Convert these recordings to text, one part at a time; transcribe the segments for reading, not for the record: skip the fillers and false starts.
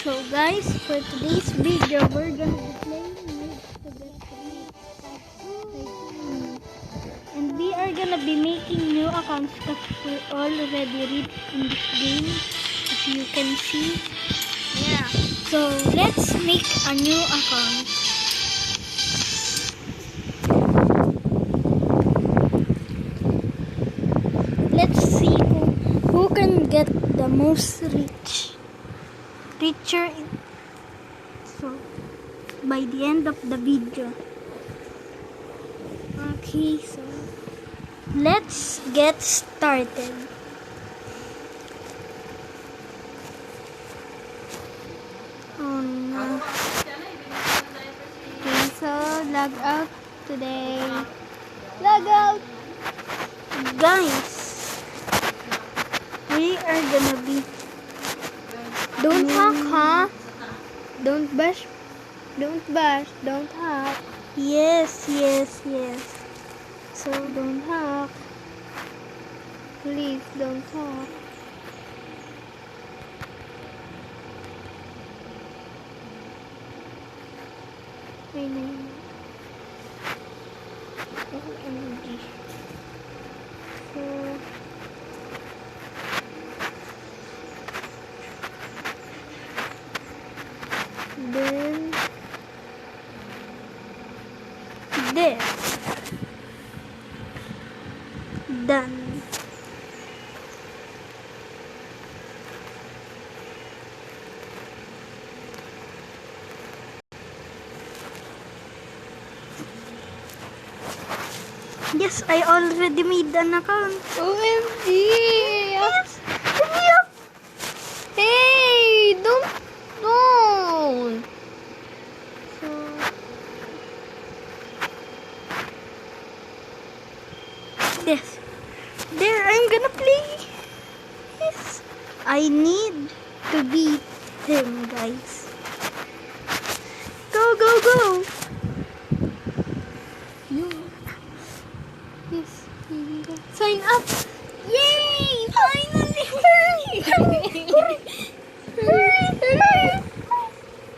So guys, for today's video, we're gonna be playing Merge to Get Rich. And we are gonna be making new accounts because we're already rich in this game, as you can see. Yeah. So let's make a new account. Let's see who can get the most richer so by the end of the video. Okay, so let's get started. Oh no. Okay, so log out today. Log out. Guys, we are gonna be don't hack, huh? Don't bash, don't hack. Yes. So don't hack. Please don't hack. I know. OMG. So then this done. Yes, I already made an account. OMG! Yes. Hey, don't. So, yes. There, I'm gonna play. Yes. I need to beat him, guys. Go. You. Yes. Sign up. Yay! Finally! Hurry!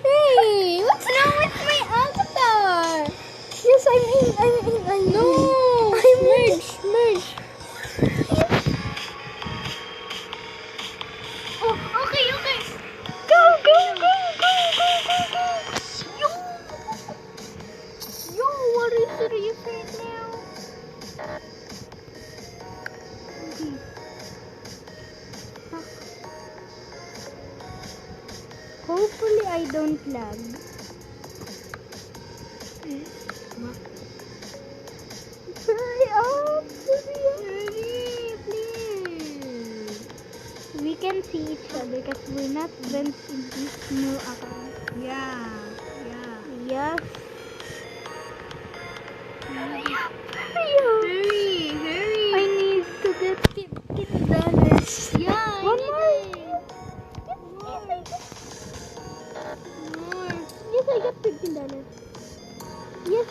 Hey, what's wrong with my avatar? Yes, I'm in. No! Merge. Oh, okay. Go. Yo, what is it you say now? Okay. Hopefully I don't lag. Hurry up, please. We can see each other because we're not friends in this new account. Yeah. Yes. Hurry up. I need to get $15. Yeah, One more. Yes, I got $15. Yes.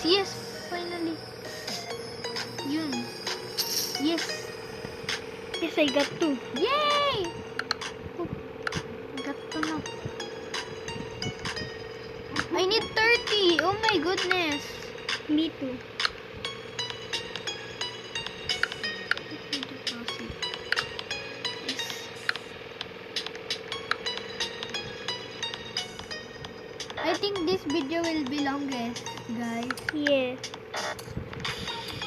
Yes, finally. Yun. Yes, I got 2. Yay! Oh, I got 2 now. I need 30. Oh my goodness. Me too. I think this video will be longest, guys. Yes.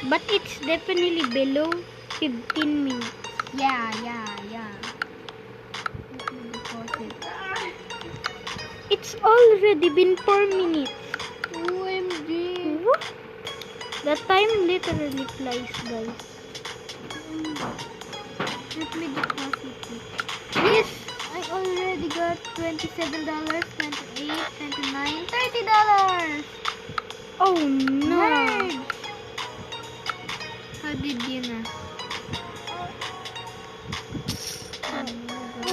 But it's definitely below 15 minutes. Yeah. Let me pause it. It's already been 4 minutes. OMG. What? The time literally flies, guys. Let me deposit it. Yes! I already got $27, $28, $29, $30. Oh no! Merge. How did you know? Oh no, bro.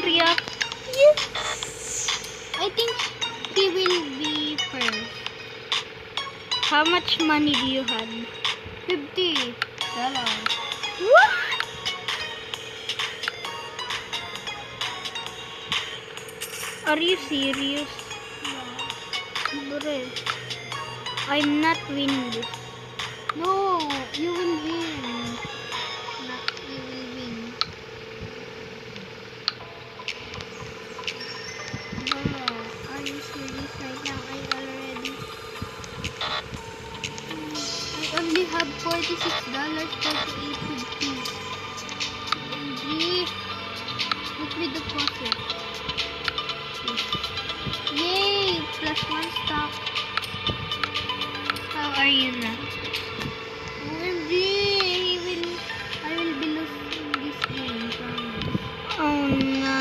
to react. Yes. I think he will be first. How much money do you have? $50. What? Are you serious? Bro, I'm not winning this. No, you will win. No, you will win. Bro, are you serious right now? I only have $46.48. OMG. Look with the faucet. Yay! Plus one stock. How are you now? OMG! I will be losing this game, promise. Oh no.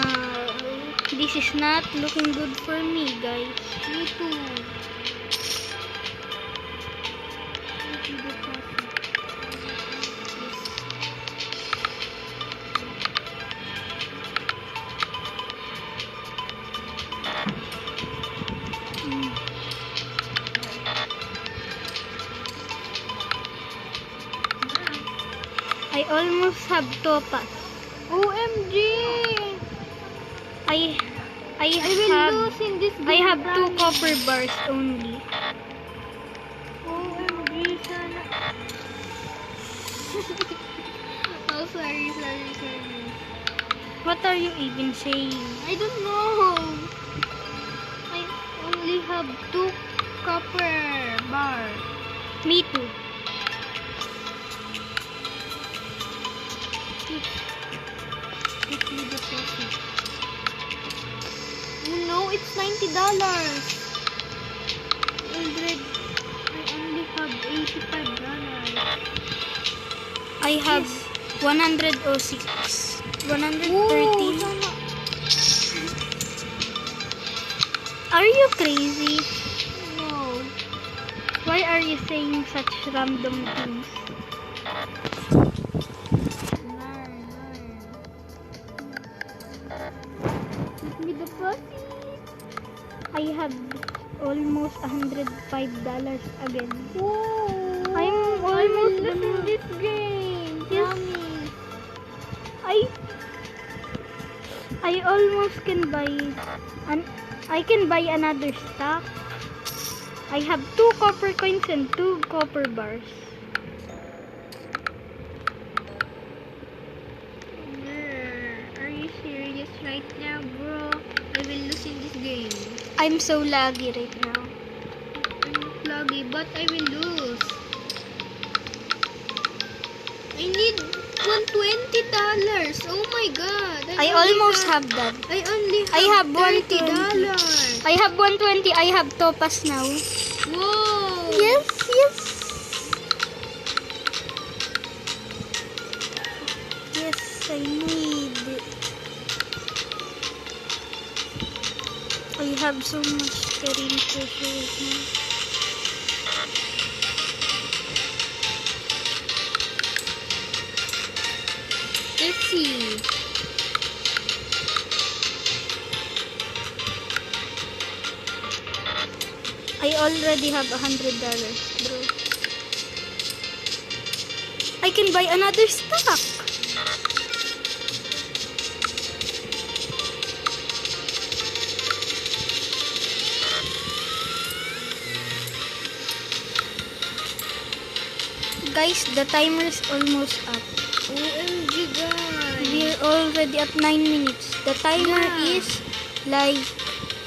This is not looking good for me, guys. Me too. Look with the faucet. Mm. I almost have topaz. OMG! I I will have lose in this game. I have 2 promise. copper bars only. OMG, sana. Oh, sorry. What are you even saying? I don't know. I only have 2 copper bar. Me too. Give me the profit. Oh no, it's $90. I only have $85. I have 106. 113. Ooh, sana. Are you crazy? No. Why are you saying such random things? Give me the profit. I have almost $105 again. Whoa. I'm I will almost lose in done. this game. Yes. Promise. I almost can buy I can buy another stock. I have 2 copper coins and 2 copper bars. Are you serious right now, bro? I will lose in this game. I'm so laggy right now. I'm not laggy, but I will lose. I need $120. Oh my god. I almost have that. I only have I have $30. I have 120. I have topaz now. Whoa. Yes. Yes, I need it. I have so much career pressure right now. Let's see. I already have $100, bro. I can buy another stock. Guys, the timer is almost up. OMG, guys. We're already at 9 minutes. The timer Yeah. is like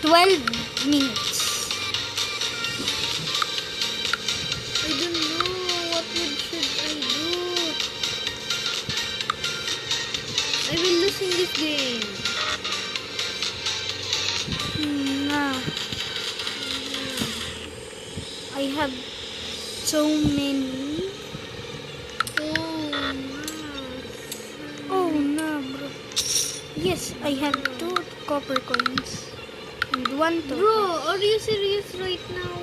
12 minutes. I don't know what should I do. I will lose in this game. Nah. I have so many. Oh no, bro. Yes, I have 2 copper coins and 1 topaz. Bro, are you serious right now?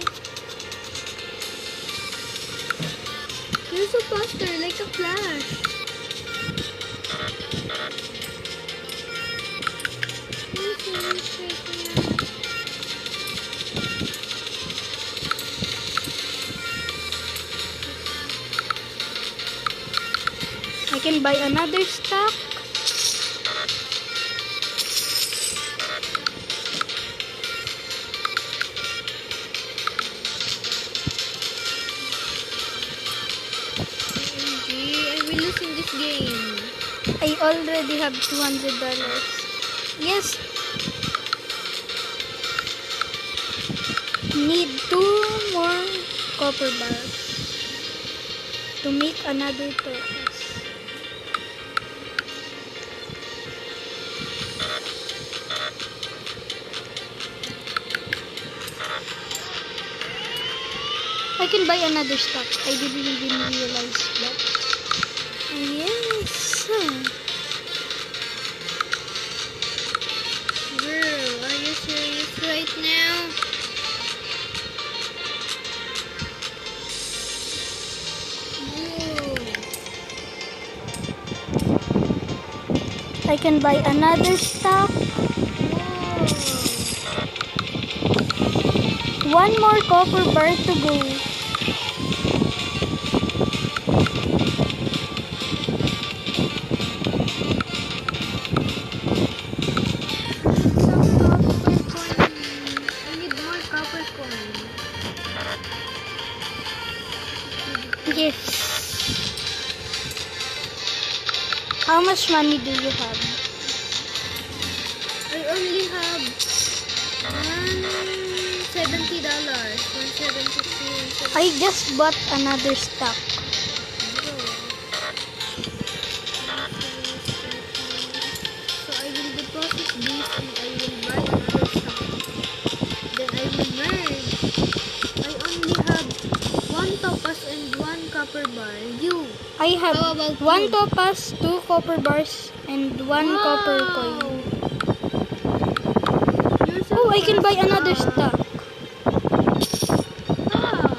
You're so faster, like a flash. buy another stock. OMG, I will lose in this game. I already have $200. Yes. Need 2 more copper bars to make another turtles. I can buy another stock. I didn't even realize that. Yes. Girl, are you serious right now? I can buy another stock. One more copper bar to go. I need more copper coin. Yes. How much money do you have? I only have $170. 173. I just bought another stock. So I will deposit this and I will buy another stock. Then I will merge. I only have 1 topaz and 1 copper bar. You. I have How about 1 you? topaz, 2 copper bars, and 1 copper coin. You're so Oh, I can buy fast, another ah. stock. Wow.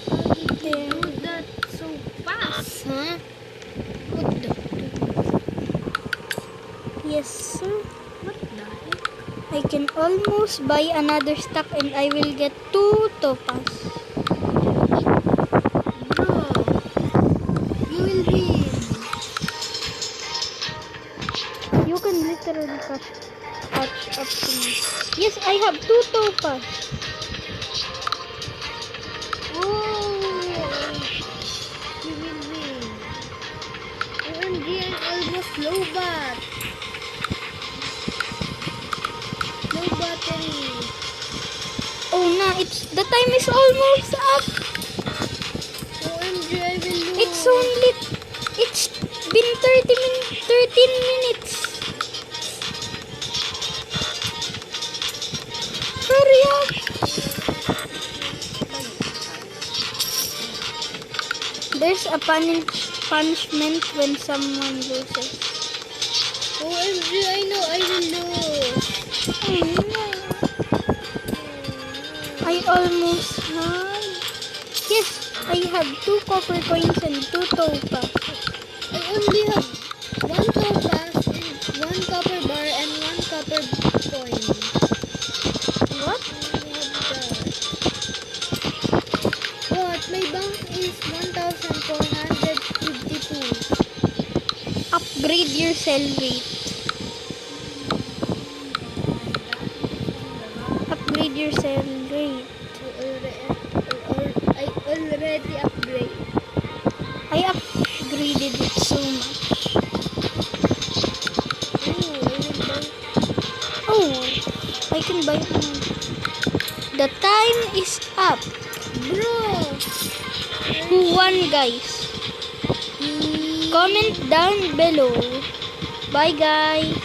How did you do that so fast, huh? What the? Yes, sir. What the heck? I can almost buy another stock and I will get 2 topaz. Bro, you will win. You can literally catch up to me. Yes, I have 2 topaz. Oh, you will win. OMG, I'm almost low bat. Low battery. Oh no, the time is almost up. OMG, I will lose. It's been 13 minutes. Hurry up. There's a punishment when someone loses. OMG, I know I will lose. Oh no. I almost had. Yes, I have 2 copper coins and 2 topaz. I only have 1 topaz and 1 copper bar and 1 copper coin. What? What? My bank is 1,452. Upgrade your cell rate. Upgrade your cell rate. I already upgrade. I upgraded it so much. Oh, I can buy another. The time is up. Bro! Who won, guys? Comment down below. Bye, guys.